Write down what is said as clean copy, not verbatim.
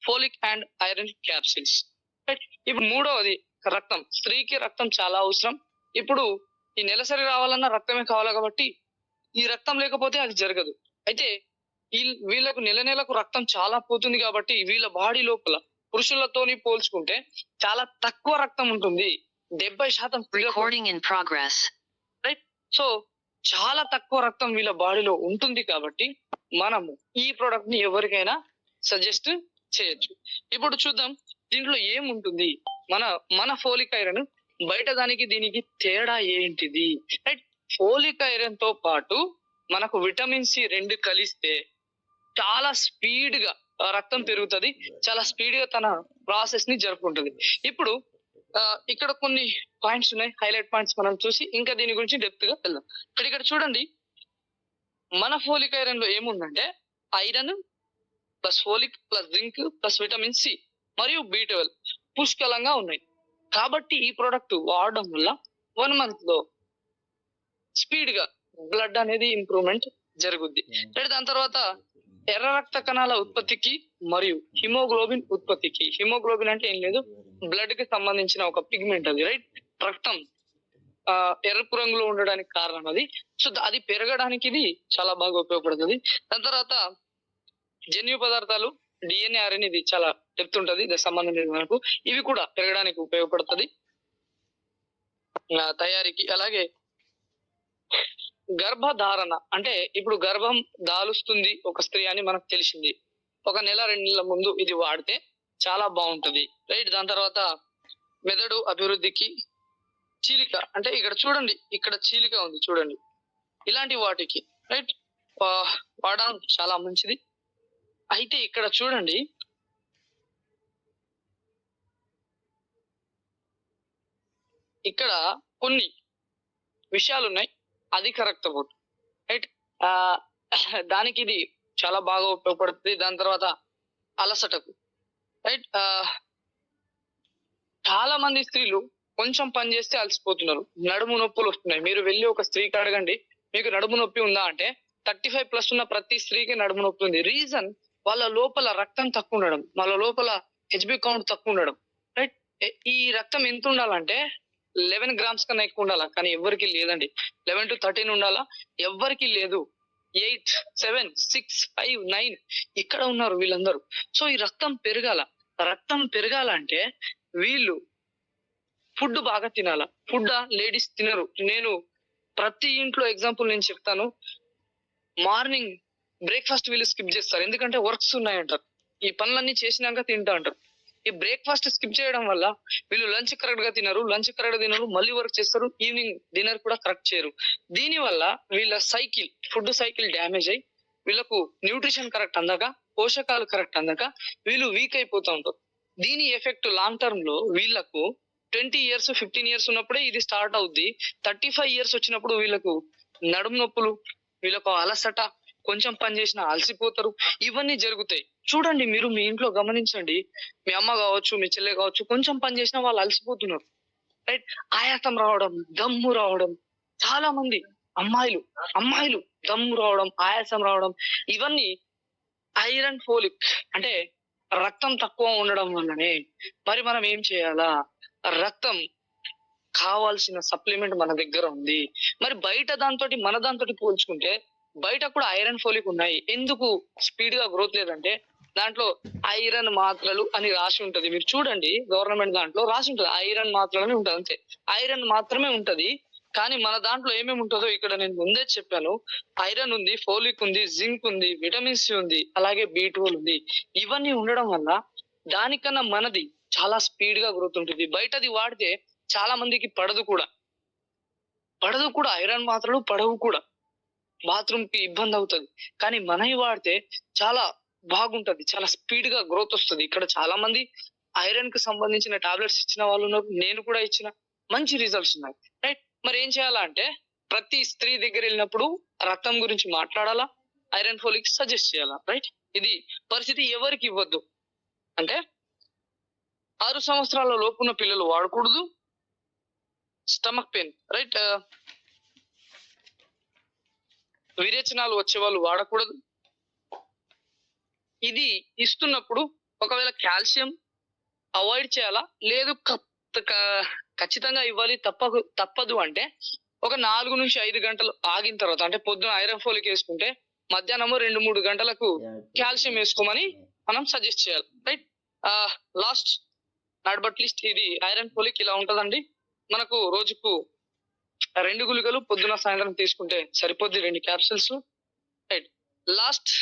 Folic and iron capsules. Right. ఇప్పుడు మూడవది రక్తం. స్త్రీకి రక్తం చాలా అవసరం. ఇప్పుడు ఈ నెలసరి రావాలన్నా రక్తమే కావాలి కాబట్టి ఈ రక్తం లేకపోతే అది జరగదు. అయితే వీళ్ళకు నెల నెలకు రక్తం చాలా పోతుంది కాబట్టి వీళ్ళ బాడీ లోపల పురుషులతోని పోల్చుకుంటే చాలా తక్కువ రక్తం ఉంటుంది. 70% రైట్. సో చాలా తక్కువ రక్తం వీళ్ళ బాడీలో ఉంటుంది కాబట్టి మనము ఈ ప్రోడక్ట్ ని ఎవరికైనా సజెస్ట్ చేయొచ్చు. ఇప్పుడు చూద్దాం దీంట్లో ఏముంటుంది. మన ఫోలిక్ ఐరన్ బయట దానికి దీనికి తేడా ఏంటిది. రైట్. ఫోలిక్ ఐరన్ తో పాటు మనకు విటమిన్ సి 2 కలిస్తే చాలా స్పీడ్ గా రక్తం పెరుగుతుంది. చాలా స్పీడ్ గా తన ప్రాసెస్ ని జరుపుకుంటుంది. ఇప్పుడు ఇక్కడ కొన్ని పాయింట్స్ ఉన్నాయి, హైలైట్ పాయింట్స్ మనం చూసి ఇంకా దీని గురించి డెప్త్ గా వెళ్దాం. ఇక్కడ చూడండి మన ఫోలిక్ ఐరన్ లో ఏముందంటే iron plus folic plus zinc plus vitamin C మరియు B12 పుష్కలంగా ఉన్నాయి. కాబట్టి ఈ ప్రోడక్ట్ వాడడం వల్ల 1 month లో స్పీడ్ గా బ్లడ్ అనేది ఇంప్రూవ్మెంట్ జరుగుద్ది. దాని తర్వాత ఎర్ర రక్త కణాల ఉత్పత్తికి మరియు హిమోగ్లోబిన్ ఉత్పత్తికి. హిమోగ్లోబిన్ అంటే ఏం లేదు, బ్లడ్ కి సంబంధించిన ఒక పిగ్మెంట్ అది. రైట్. రక్తం ఎర్రపు రంగులో ఉండడానికి కారణం అది. సో అది పెరగడానికి ఇది చాలా బాగా ఉపయోగపడుతుంది. దాని తర్వాత జన్యు పదార్థాలు DNA RNA ఇది చాలా డెప్త్ ఉంటుంది దానికి సంబంధించిన మనకు. ఇవి కూడా పెరగడానికి ఉపయోగపడుతుంది తయారీకి. అలాగే గర్భధారణ అంటే ఇప్పుడు గర్భం దాలుస్తుంది ఒక స్త్రీ అని మనకు తెలిసింది. 1 నెల 2 నెలల ముందు ఇది వాడితే చాలా బాగుంటది. రైట్. దాని తర్వాత మెదడు అభివృద్ధికి, చీలిక అంటే ఇక్కడ చూడండి, ఇక్కడ చీలిక ఉంది చూడండి, ఇలాంటి వాటికి రైట్ వాడడం చాలా మంచిది. అయితే ఇక్కడ చూడండి ఇక్కడ కొన్ని విషయాలు ఉన్నాయి. అధిక రక్తపోటు. రైట్. దానికి ఇది చాలా బాగా ఉపయోగపడుతుంది. దాని తర్వాత అలసటకు. రైట్. చాలా మంది స్త్రీలు కొంచెం పని చేస్తే అలసిపోతున్నారు, నడుము నొప్పులు వస్తున్నాయి. మీరు వెళ్ళి ఒక స్త్రీకి అడగండి మీకు నడుము నొప్పి ఉందా అంటే 35+ ఉన్న ప్రతి స్త్రీకి నడుము నొప్పి ఉంది. రీజన్ వాళ్ళ లోపల రక్తం తక్కువ ఉండడం, వాళ్ళ లోపల HB కౌంట్ తక్కువ ఉండడం. రైట్. ఈ రక్తం ఎంత ఉండాలంటే 11 grams కన్నా ఎక్కువ ఉండాలా, కానీ ఎవరికి లేదండి. 11 to 13 ఉండాలా, ఎవరికి లేదు. 8, 7, 6, 5, 9 ఇక్కడ ఉన్నారు వీళ్ళందరూ. సో ఈ రక్తం పెరగాలంటే వీళ్ళు ఫుడ్ బాగా తినాలా. ఫుడ్ లేడీస్ తినరు. నేను ప్రతి ఇంట్లో ఎగ్జాంపుల్ నేను చెప్తాను. మార్నింగ్ బ్రేక్ఫాస్ట్ వీళ్ళు స్కిప్ చేస్తారు, ఎందుకంటే వర్క్స్ ఉన్నాయంటారు. ఈ పనులన్నీ చేసినాక తింటా అంటారు. ఈ బ్రేక్ఫాస్ట్ స్కిప్ చేయడం వల్ల వీళ్ళు లంచ్ కరెక్ట్ గా తినరు, మళ్ళీ వర్క్ చేస్తారు, ఈవినింగ్ డిన్నర్ కూడా కరెక్ట్ చేయరు. దీని వల్ల వీళ్ళ ఫుడ్ సైకిల్ డ్యామేజ్ అయ్యి వీళ్ళకు న్యూట్రిషన్ కరెక్ట్ అందక, పోషకాలు కరెక్ట్ అందక వీళ్ళు వీక్ అయిపోతూ ఉంటారు. దీని ఎఫెక్ట్ లాంగ్ టర్మ్ లో వీళ్ళకు 20 years 15 years ఉన్నప్పుడే ఇది స్టార్ట్ అవుద్ది. 35 years వచ్చినప్పుడు వీళ్ళకు నడుము నొప్పులు, వీళ్ళకు అలసట, కొంచెం పని చేసినా అలసిపోతారు, ఇవన్నీ జరుగుతాయి. చూడండి మీరు మీ ఇంట్లో గమనించండి, మీ అమ్మ కావచ్చు, మీ చెల్లె కావచ్చు, కొంచెం పని చేసినా వాళ్ళు అలసిపోతున్నారు. రైట్. ఆయాసం రావడం, దమ్ము రావడం, చాలా మంది అమ్మాయిలు దమ్ము రావడం, ఆయాసం రావడం, ఇవన్నీ ఐరన్ ఫోలిక్ అంటే రక్తం తక్కువ ఉండడం వల్లనే. మరి మనం ఏం చేయాలా? రక్తం కావాల్సిన సప్లిమెంట్ మన దగ్గర ఉంది. మరి బయట మన దాంతో పోల్చుకుంటే బయట కూడా ఐరన్ ఫోలిక్ ఉన్నాయి. ఎందుకు స్పీడ్ గా గ్రోత్ లేదంటే దాంట్లో ఐరన్ మాత్రలు అని రాసి ఉంటది. మీరు చూడండి గవర్నమెంట్ దాంట్లో రాసి ఉంటది, ఐరన్ మాత్రలు అని ఉంటది. అంతే, ఐరన్ మాత్రమే ఉంటది. కానీ మన దాంట్లో ఏమేమి ఉంటుందో ఇక్కడ నేను ముందే చెప్పాను. ఐరన్ ఉంది, ఫోలిక్ ఉంది, జింక్ ఉంది, విటమిన్ సి ఉంది, అలాగే B12 ఉంది. ఇవన్నీ ఉండడం వల్ల దానికన్నా మనది చాలా స్పీడ్ గా గ్రోత్ ఉంటుంది. బయటది వాడితే చాలా మందికి పడదు కూడా, ఐరన్ మాత్రలు పడవు కూడా, బాత్రూమ్ కి ఇబ్బంది అవుతుంది. కానీ మనవి వాడితే చాలా బాగుంటది, చాలా స్పీడ్ గా గ్రోత్ వస్తుంది. ఇక్కడ చాలా మంది ఐరన్ కు సంబంధించిన టాబ్లెట్స్ ఇచ్చిన వాళ్ళు ఉన్నారు, నేను కూడా ఇచ్చిన, మంచి రిజల్ట్స్ ఉన్నాయి. రైట్. మరి ఏం చేయాలా అంటే ప్రతి స్త్రీ దగ్గర వెళ్ళినప్పుడు రక్తం గురించి మాట్లాడాలా, ఐరన్ ఫోలిక్ సజెస్ట్ చేయాలా. రైట్. ఇది పరిస్థితి ఎవరికి ఇవ్వద్దు అంటే 6 సంవత్సరాల లోపున్న పిల్లలు వాడకూడదు. స్టమక్ పెయిన్, రైట్, విరేచనాలు వచ్చే వాళ్ళు వాడకూడదు. ఇది ఇస్తున్నప్పుడు ఒకవేళ కాల్షియం అవాయిడ్ చేయాలా లేదు ఖచ్చితంగా ఇవ్వాలి తప్పదు అంటే ఒక 4 నుంచి 5 గంటలు ఆగిన తర్వాత అంటే పొద్దున ఐరన్ ఫోలిక్ వేసుకుంటే మధ్యాహ్నము 2-3 గంటలకు కాల్షియం వేసుకోమని మనం సజెస్ట్ చేయాలి. Right. Last not but least ఇది ఐరన్ ఫోలిక్ ఇలా ఉంటదండి. మనకు రోజుకు 2 గుళికలు పొద్దున సాయంత్రం తీసుకుంటే సరిపోద్ది, 2 క్యాప్సిల్స్. రైట్. లాస్ట్